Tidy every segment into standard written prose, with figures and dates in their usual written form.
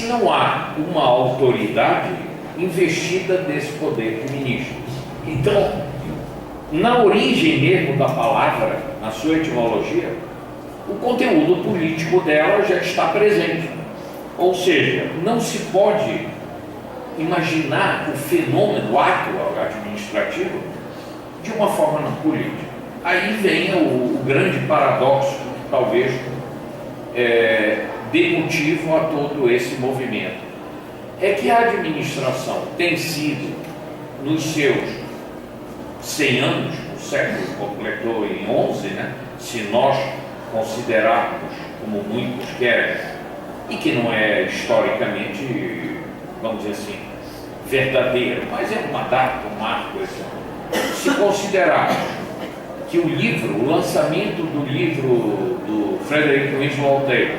não há uma autoridade investida desse poder de ministro. Então, na origem mesmo da palavra, na sua etimologia, o conteúdo político dela já está presente. Ou seja, não se pode imaginar o fenômeno, o ato administrativo, de uma forma não política. Aí vem o grande paradoxo, que talvez dê motivo a todo esse movimento. É que a administração tem sido, nos seus 100 anos, o século completou em 11, né? Se nós considerarmos, como muitos querem, e que não é historicamente, vamos dizer assim, verdadeiro, mas é uma data, um marco. Se considerarmos que o lançamento do livro do Frederick Winslow Taylor,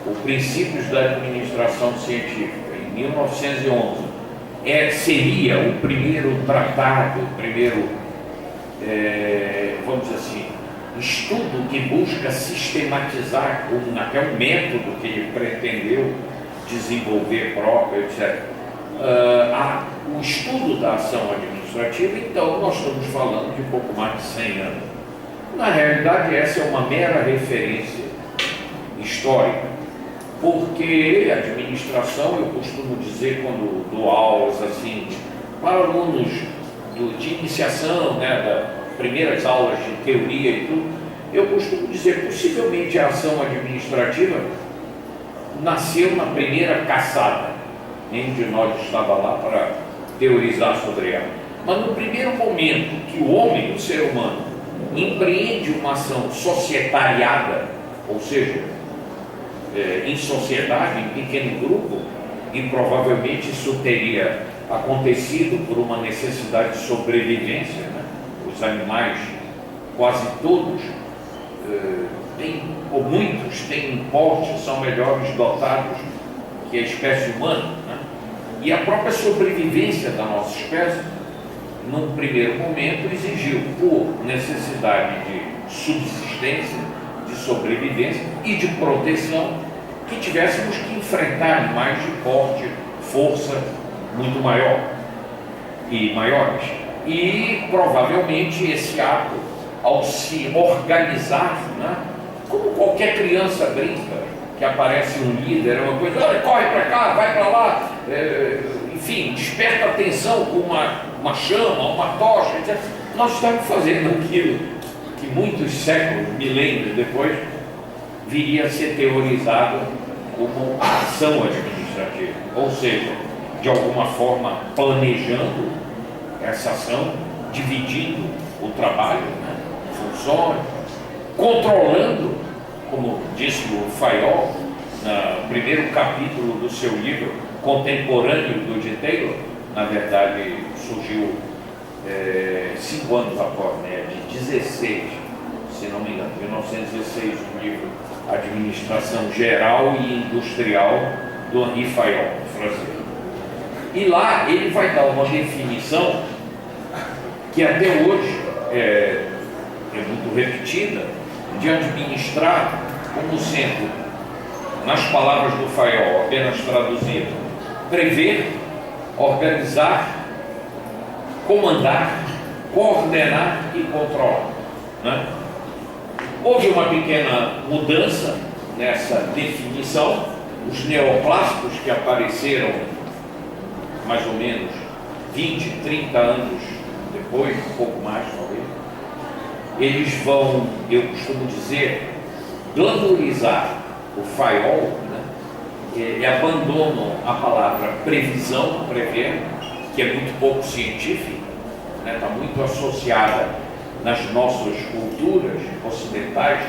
o Princípios da Administração Científica, em 1911, seria o primeiro tratado, o primeiro, vamos dizer assim, estudo que busca sistematizar até um método que ele pretendeu desenvolver próprio, etc. O estudo da ação administrativa, então nós estamos falando de pouco mais de 100 anos. Na realidade, essa é uma mera referência histórica, porque a administração, eu costumo dizer quando dou aulas assim, para alunos de iniciação, né, das primeiras aulas de teoria e tudo, eu costumo dizer, possivelmente a ação administrativa nasceu na primeira caçada. Nenhum de nós estava lá para teorizar sobre ela. Mas no primeiro momento que o homem, o ser humano, empreende uma ação societariada, ou seja, em sociedade, em pequeno grupo, e provavelmente isso teria acontecido por uma necessidade de sobrevivência, né? Os animais, quase todos, ou muitos, têm porte, são melhores dotados que a espécie humana, né? E a própria sobrevivência da nossa espécie, num primeiro momento, exigiu, por necessidade de subsistência, de sobrevivência e de proteção, que tivéssemos que enfrentar animais de porte, força muito maior e maiores. E provavelmente esse ato, ao se organizar, né, como qualquer criança brinca, que aparece um líder, é uma coisa, olha, corre para cá, vai para lá, enfim, desperta a atenção com uma chama, uma tocha, etc. Nós estamos fazendo aquilo que muitos séculos, milênios depois, viria a ser teorizado como a ação administrativa, ou seja, de alguma forma planejando essa ação, dividindo o trabalho, né, funções, controlando, como disse o Fayol, no primeiro capítulo do seu livro contemporâneo do de Taylor, na verdade surgiu 5 anos após, né, de 16, se não me engano, 1916, o livro Administração Geral e Industrial do Henri Fayol, francês. E lá ele vai dar uma definição que até hoje é muito repetida, de administrar como sendo, nas palavras do Fayol, apenas traduzido, prever, organizar, comandar, coordenar e controlar, né? Houve uma pequena mudança nessa definição. Os neoclássicos que apareceram mais ou menos 20, 30 anos depois, um pouco mais talvez, eles vão, eu costumo dizer, glamourizar o Fayol, né? E abandonam a palavra previsão, prever, que é muito pouco científica, né? Está muito associada nas nossas culturas ocidentais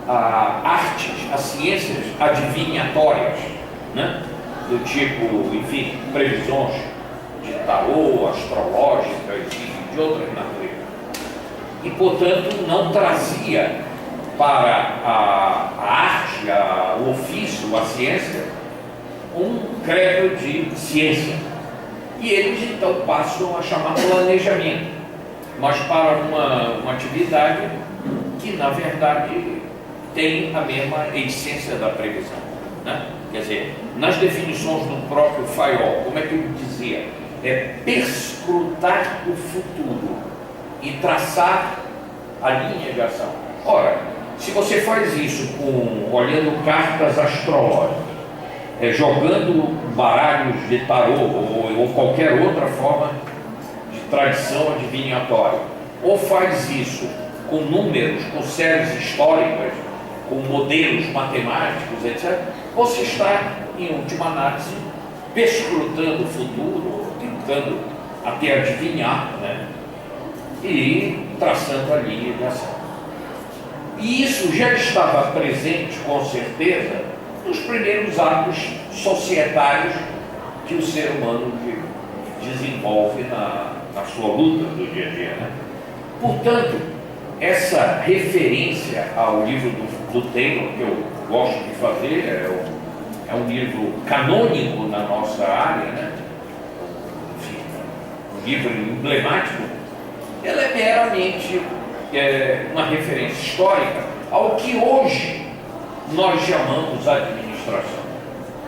a artes, a ciências adivinhatórias, né? Do tipo, enfim, previsões de tarô, astrológicas e de outras naturezas. E, portanto, não trazia para a arte, o ofício, a ciência, um credo de ciência. E eles, então, passam a chamar planejamento, mas para uma atividade que, na verdade, tem a mesma essência da previsão, né? Quer dizer, nas definições do próprio Fayol, como é que ele dizia? É perscrutar o futuro e traçar a linha de ação. Ora, se você faz isso olhando cartas astrológicas, jogando baralhos de tarô ou qualquer outra forma de tradição adivinhatória, ou faz isso com números, com séries históricas, com modelos matemáticos, etc., você está, em última análise, perscrutando o futuro, tentando até adivinhar, né? E traçando a linha de ação. E isso já estava presente, com certeza, nos primeiros atos societários que o ser humano desenvolve na sua luta do dia a dia, né? Portanto, essa referência ao livro do Taylor, que eu gosto de fazer, é um livro canônico na nossa área, né? Enfim, um livro emblemático, ela é meramente uma referência histórica ao que hoje nós chamamos administração.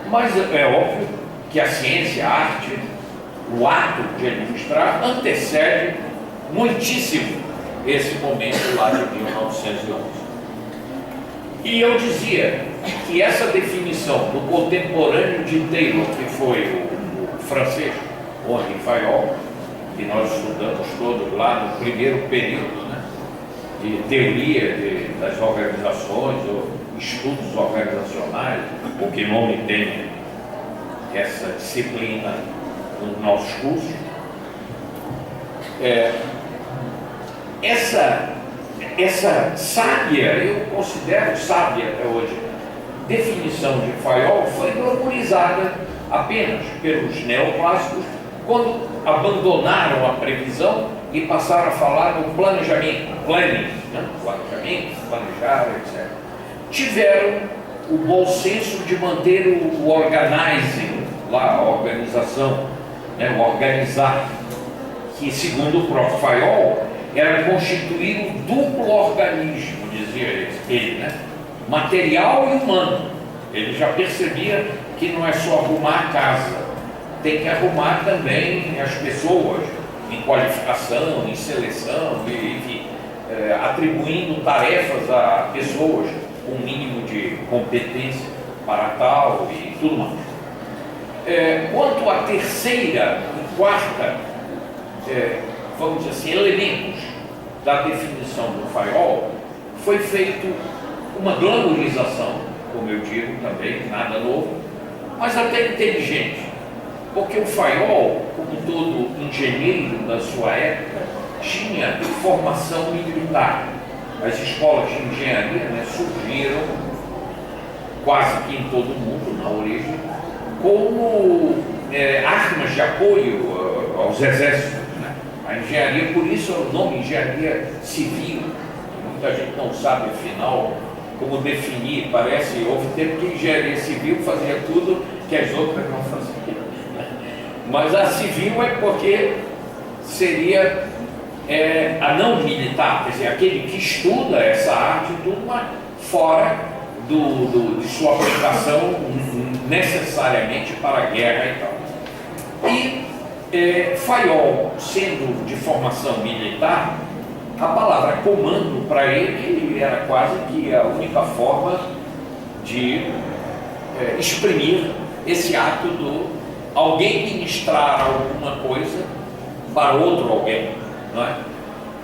Mas é óbvio que a ciência, a arte, o ato de administrar antecede muitíssimo esse momento lá de 1911. E eu dizia que essa definição do contemporâneo de Taylor, que foi o francês Henri Fayol, que nós estudamos todos lá no primeiro período, né, de teoria das organizações, ou estudos organizacionais, o que nome tem essa disciplina nos nossos cursos. Essa sábia, eu considero sábia até hoje, definição de Fayol foi glamorizada apenas pelos neoclássicos quando abandonaram a previsão e passaram a falar no planejamento, planning, né? Planejamento, planejar, etc. Tiveram o bom senso de manter o organizing, lá, a organização, né? O organizar, que segundo o próprio Fayol, era constituir um duplo organismo, dizia ele, né? Material e humano. Ele já percebia que não é só arrumar a casa, tem que arrumar também as pessoas, em qualificação, em seleção, enfim, atribuindo tarefas a pessoas com um mínimo de competência para tal e tudo mais. Quanto à terceira e quarta, vamos dizer assim, elementos da definição do Fayol, foi feito uma glamorização, como eu digo também, nada novo, mas até inteligente, porque o Fayol, como todo engenheiro da sua época, tinha formação militar. As escolas de engenharia, né, surgiram quase que em todo o mundo, na origem, como armas de apoio aos exércitos. A engenharia, por isso o nome engenharia civil, muita gente não sabe afinal como definir, parece, houve tempo que a engenharia civil fazia tudo que as outras não faziam. Mas a civil é porque seria a não militar, quer dizer, aquele que estuda essa arte e tudo, mas fora de sua aplicação necessariamente para a guerra e tal. E Fayol, sendo de formação militar, a palavra comando para ele era quase que a única forma de exprimir esse ato do alguém ministrar alguma coisa para outro alguém, não é?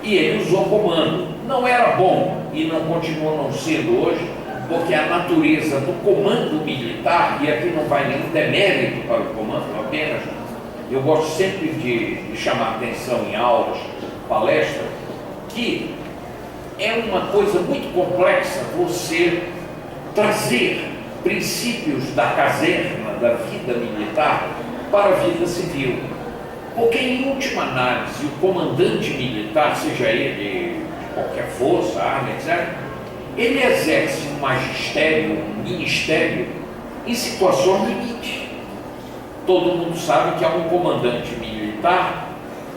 E ele usou comando. Não era bom e não continua não sendo hoje, porque a natureza do comando militar, e aqui não vai nenhum demérito para o comando, apenas eu gosto sempre de chamar atenção em aulas, palestras, que é uma coisa muito complexa você trazer princípios da caserna, da vida militar, para a vida civil. Porque, em última análise, o comandante militar, seja ele de qualquer força, arma, etc., ele exerce um magistério, um ministério, em situações limite. Todo mundo sabe que a um comandante militar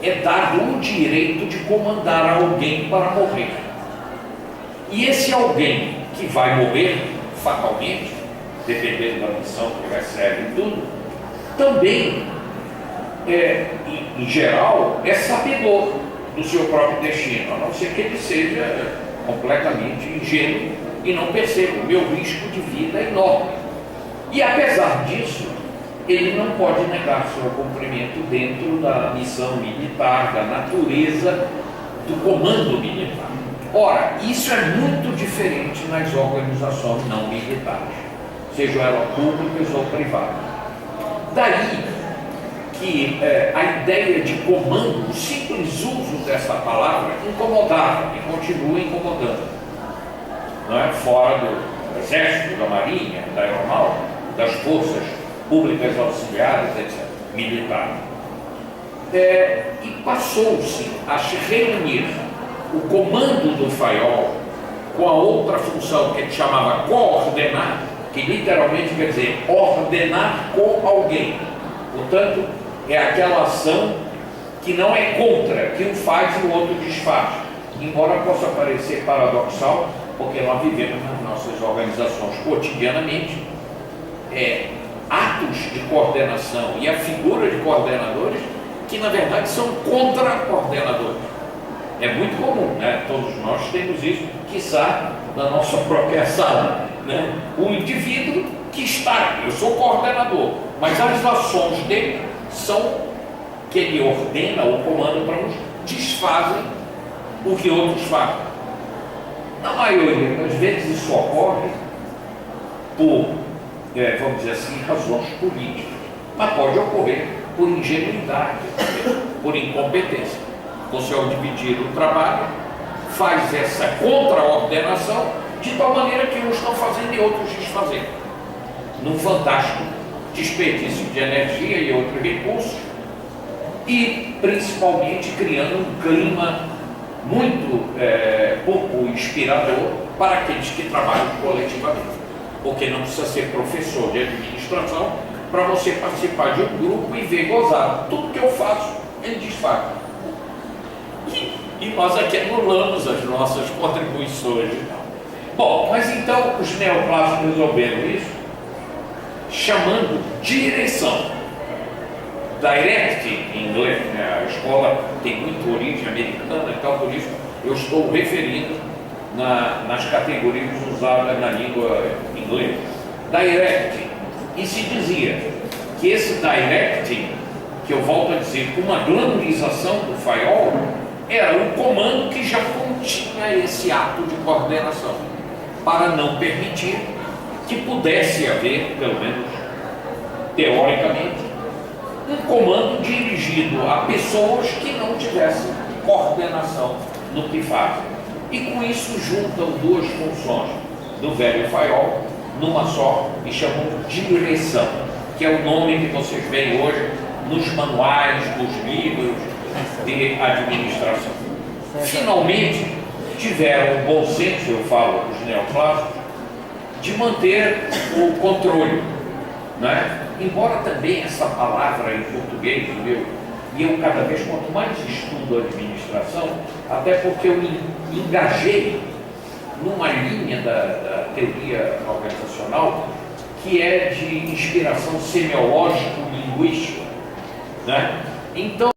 é dado o direito de comandar alguém para morrer. E esse alguém que vai morrer, fatalmente, dependendo da missão que recebe e tudo, também, em geral, é sabedor do seu próprio destino, a não ser que ele seja completamente ingênuo e não perceba. O meu risco de vida é enorme. E apesar disso, ele não pode negar seu cumprimento dentro da missão militar, da natureza do comando militar. Ora, isso é muito diferente nas organizações não militares, sejam elas públicas ou privadas. Daí que a ideia de comando, o simples uso dessa palavra, incomodava e continua incomodando. Não é? Fora do Exército, da Marinha, da Aeronáutica, das forças públicas auxiliares, etc., militares. E passou-se a se reunir o comando do FAIOL com a outra função que ele chamava coordenar, que literalmente quer dizer ordenar com alguém. Portanto, é aquela ação que não é contra, que um faz e o outro desfaz. Embora possa parecer paradoxal, porque nós vivemos nas nossas organizações cotidianamente atos de coordenação e a figura de coordenadores que na verdade são contra-coordenadores. É muito comum, né? Todos nós temos isso, quiçá na nossa própria sala, né? O indivíduo que está, eu sou coordenador, mas as ações dele são que ele ordena ou comanda para uns, desfazem o que outros fazem. Na maioria das vezes isso ocorre por, vamos dizer assim, razões políticas, mas pode ocorrer por ingenuidade, por incompetência. Você, ao dividir o trabalho, faz essa contra-ordenação de tal maneira que uns estão fazendo e outros desfazendo, num fantástico desperdício de energia e outros recursos, e principalmente criando um clima muito pouco inspirador para aqueles que trabalham coletivamente, porque não precisa ser professor de administração para você participar de um grupo e ver gozar. Tudo que eu faço, ele desfaz. E nós aqui anulamos as nossas contribuições. Bom, mas então os neoclássicos resolveram isso chamando direção. Direct em inglês, né? A escola tem muita origem americana e tal, por isso eu estou referindo nas categorias usadas na língua inglesa. Direct. E se dizia que esse directing, que eu volto a dizer, com uma glamorização do FAIOL, era um comando que já continha esse ato de coordenação, para não permitir que pudesse haver, pelo menos teoricamente, um comando dirigido a pessoas que não tivessem coordenação no que fazem. E com isso juntam duas funções do velho FAIOL numa só e chamam de direção, que é o nome que vocês veem hoje nos manuais, nos livros de administração. Finalmente tiveram o bom senso, eu falo os neoclássicos, de manter o controle, né? Embora também essa palavra em português, eu cada vez, quanto mais estudo a administração, até porque eu engajei numa linha da teoria organizacional que é de inspiração semiológico-linguística, né? Então,